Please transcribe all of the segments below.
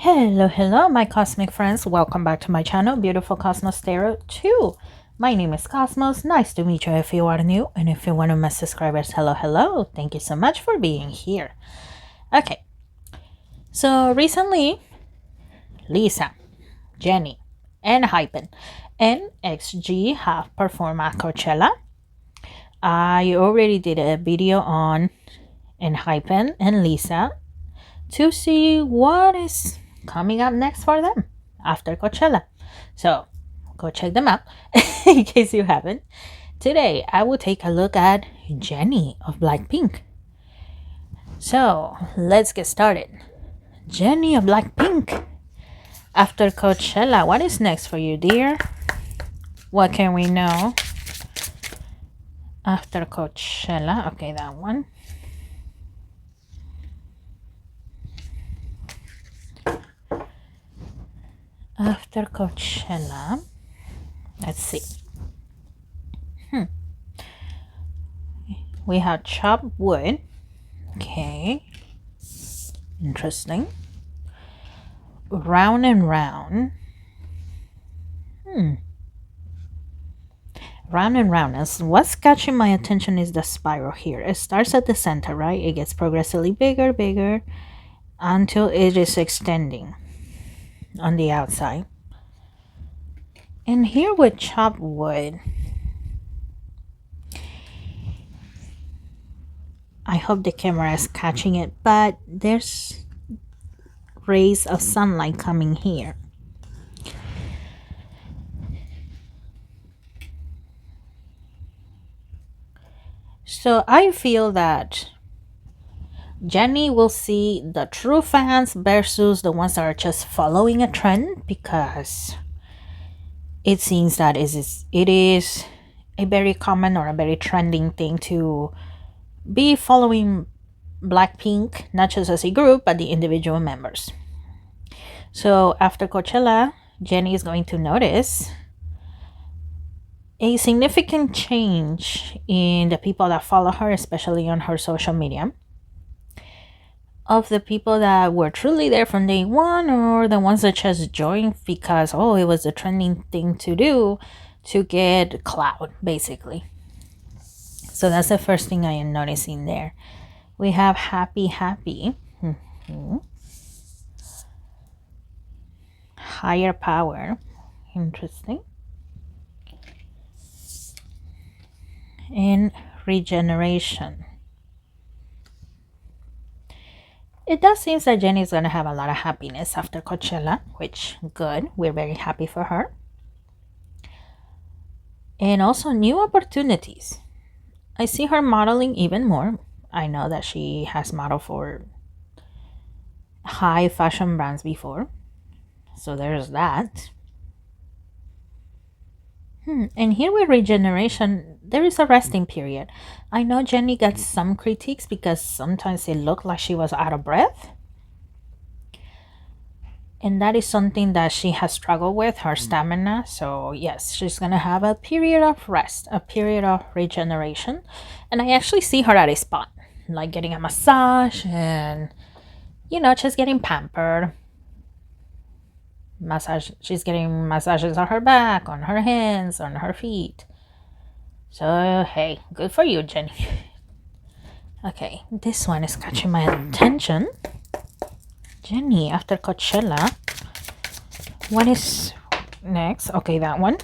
Hello, my cosmic friends. Welcome back to my channel, Beautiful Cosmos Tarot 2. My name is Cosmos. Nice to meet you if you are new. And if you're one of my subscribers, hello. Thank you so much for being here. Okay, so recently, Lisa, Jennie, and Hypen and XG have performed at Coachella. I already did a video on Hypen and Lisa to see what is coming up next for them after Coachella. So go check them out in case you haven't. Today I will take a look at Jennie of BLACKPINK. So let's get started. Jennie of BLACKPINK. After Coachella, what is next for you, dear? What can we know after Coachella? Okay, that one. After Coachella, let's see. We have chopped wood. Okay. Interesting. Round and round. Round and round. As what's catching my attention is the spiral here. It starts at the center, right? It gets progressively bigger until it is extending on the outside. And here with chopped wood, I hope the camera is catching it, but there's rays of sunlight coming here. So I feel that Jennie will see the true fans versus the ones that are just following a trend, because it seems that it is a very common or a very trending thing to be following BLACKPINK, not just as a group, but the individual members. So after Coachella, Jennie is going to notice a significant change in the people that follow her, especially on her social media, of the people that were truly there from day one, or the ones that just joined because, oh, it was a trending thing to do to get clout, basically. So that's the first thing I am noticing there. We have happy. Higher power. Interesting. And regeneration. It does seem that Jennie is going to have a lot of happiness after Coachella, which good. We're very happy for her. And also new opportunities. I see her modeling even more. I know that she has modeled for high fashion brands before. So there's that. And here with regeneration, there is a resting period. I know Jennie got some critiques because sometimes it looked like she was out of breath. And that is something that she has struggled with, her stamina. So yes, she's going to have a period of rest, a period of regeneration. And I actually see her at a spot, like getting a massage and, you know, just getting pampered. She's getting massages on her back, on her hands, on her feet. So hey, good for you, Jennie. Okay, this one is catching my attention. Jennie after Coachella. What is next? Okay, that one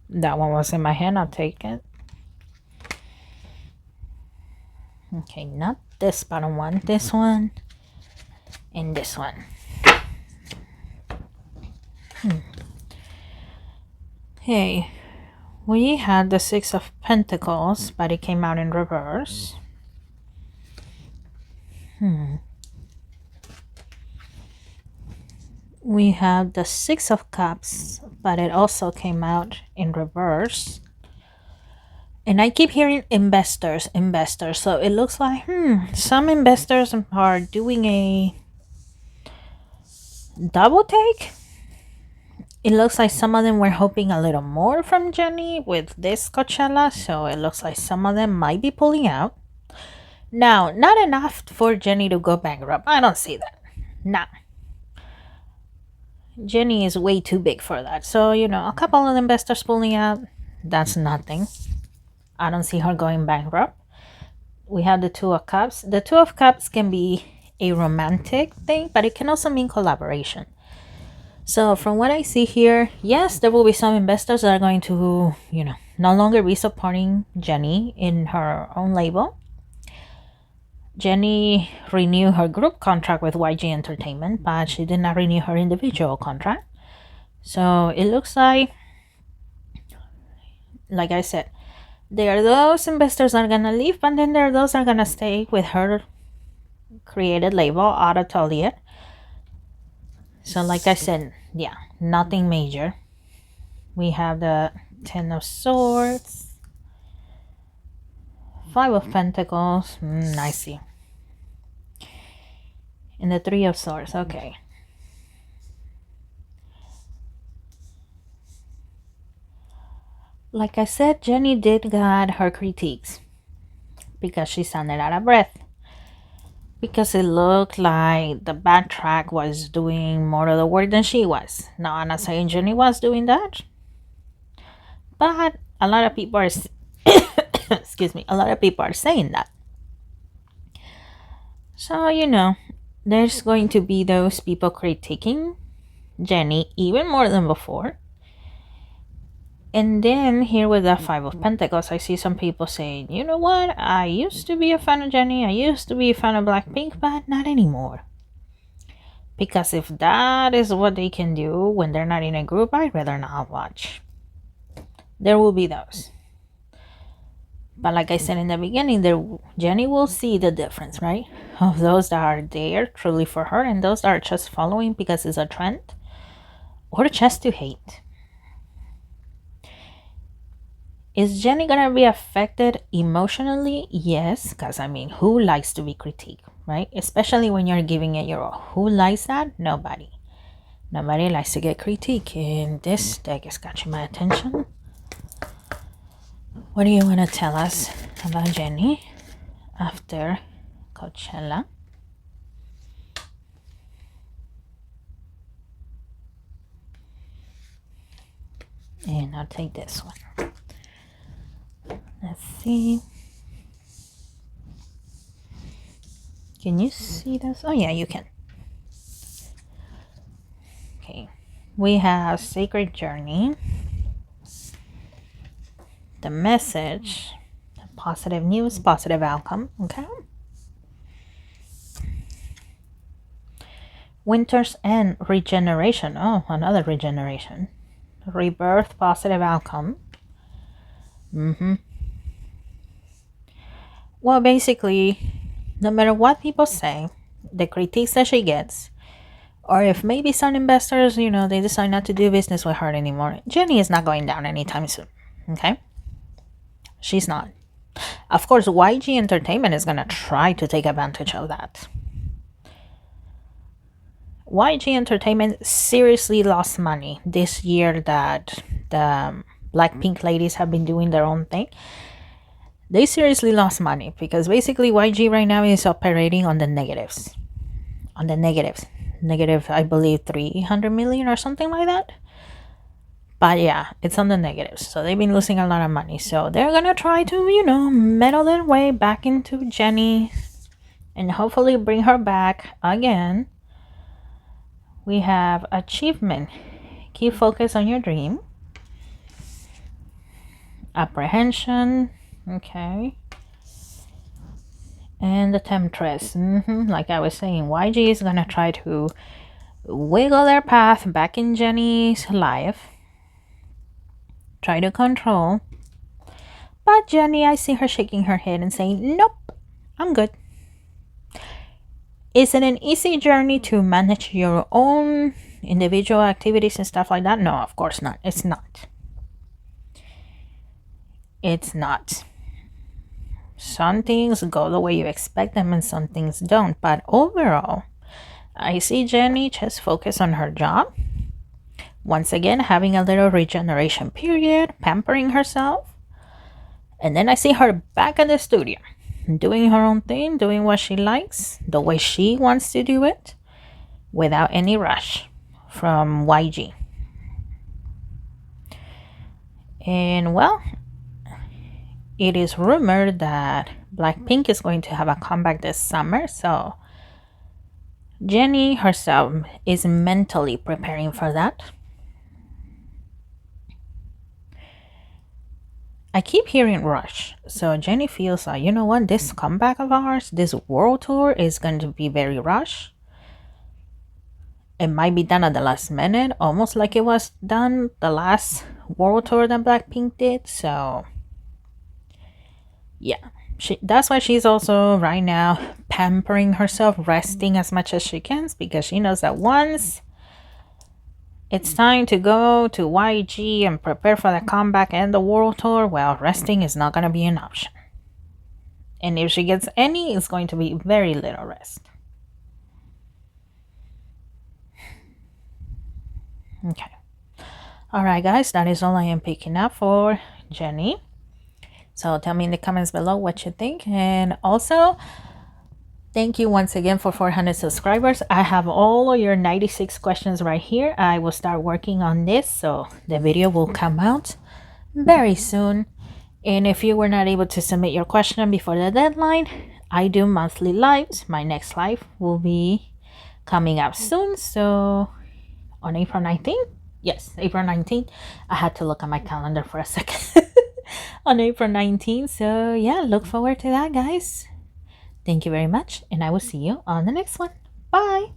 was in my hand. I'll take it. Okay, not this bottom one, this one and this one. Okay, we had the Six of Pentacles, but it came out in reverse. We have the Six of Cups, but it also came out in reverse. And I keep hearing investors. So it looks like, some investors are doing a double take. It looks like some of them were hoping a little more from Jennie with this Coachella. So it looks like some of them might be pulling out. Now, not enough for Jennie to go bankrupt. I don't see that. Nah. Jennie is way too big for that. So, a couple of investors pulling out, that's nothing. I don't see her going bankrupt. We have the Two of Cups. The Two of Cups can be a romantic thing, but it can also mean collaboration. So from what I see here, yes, there will be some investors that are going to, no longer be supporting Jennie in her own label. Jennie renewed her group contract with YG Entertainment, but she did not renew her individual contract. So it looks like I said, there are those investors that are going to leave, but then there are those that are going to stay with her created label, Atelier. So like I said, yeah, nothing major. We have the Ten of Swords, Five of Pentacles, I see. And the Three of Swords, okay. Like I said, Jennie did got her critiques because she sounded out of breath. Because it looked like the bad track was doing more of the work than she was. Now, I'm not saying Jennie was doing that, but a lot of people are excuse me, a lot of people are saying that. So, there's going to be those people critiquing Jennie even more than before. And then here with the Five of Pentacles, I see some people saying, you know what, I used to be a fan of Jennie, I used to be a fan of Blackpink, but not anymore. Because if that is what they can do when they're not in a group, I'd rather not watch. There will be those. But like I said in the beginning, Jennie will see the difference, right? Of those that are there truly for her and those that are just following because it's a trend or just to hate. Is Jennie gonna be affected emotionally? Yes, because who likes to be critiqued, right? Especially when you're giving it your all. Who likes that? Nobody. Nobody likes to get critiqued. And this deck is catching my attention. What do you want to tell us about Jennie after Coachella? And I'll take this one. Let's see. Can you see this? Oh yeah, you can. Okay. We have Sacred Journey. The message. Positive news, positive outcome. Okay. Winter's End, regeneration. Oh, another regeneration. Rebirth, positive outcome. Well, basically, no matter what people say, the critiques that she gets, or if maybe some investors, they decide not to do business with her anymore, Jennie is not going down anytime soon. Okay? She's not. Of course, YG Entertainment is going to try to take advantage of that. YG Entertainment seriously lost money this year that the Blackpink ladies have been doing their own thing. They seriously lost money because basically YG right now is operating on the negatives. Negative, I believe 300 million or something like that. But yeah, it's on the negatives. So they've been losing a lot of money. So they're going to try to, meddle their way back into Jennie and hopefully bring her back again. We have achievement. Keep focus on your dream. Apprehension. Okay. And the temptress. Like I was saying, YG is going to try to wiggle their path back in Jennie's life. Try to control. But Jennie, I see her shaking her head and saying, nope, I'm good. Is it an easy journey to manage your own individual activities and stuff like that? No, of course not. It's not. It's not. Some things go the way you expect them and some things don't. But overall, I see Jennie just focus on her job. Once again, having a little regeneration period, pampering herself. And then I see her back at the studio, doing her own thing, doing what she likes, the way she wants to do it, without any rush. from YG. And well, it is rumored that Blackpink is going to have a comeback this summer, so Jennie herself is mentally preparing for that. I keep hearing rush, so Jennie feels like, you know what, this comeback of ours, this world tour is going to be very rushed. It might be done at the last minute, almost like it was done the last world tour that Blackpink did. So yeah, that's why she's also right now pampering herself, resting as much as she can, because she knows that once it's time to go to YG and prepare for the comeback and the world tour, well, resting is not going to be an option. And if she gets any, it's going to be very little rest. Okay. Alright guys, that is all I am picking up for Jennie. So tell me in the comments below what you think. And also, thank you once again for 400 subscribers. I have all of your 96 questions right here. I will start working on this, so the video will come out very soon. And if you were not able to submit your question before the deadline, I do monthly lives. My next live will be coming up soon, so on April 19th. Yes, April 19th. I had to look at my calendar for a second. On April 19th. So yeah, look forward to that, guys. Thank you very much, and I will see you on the next one. Bye.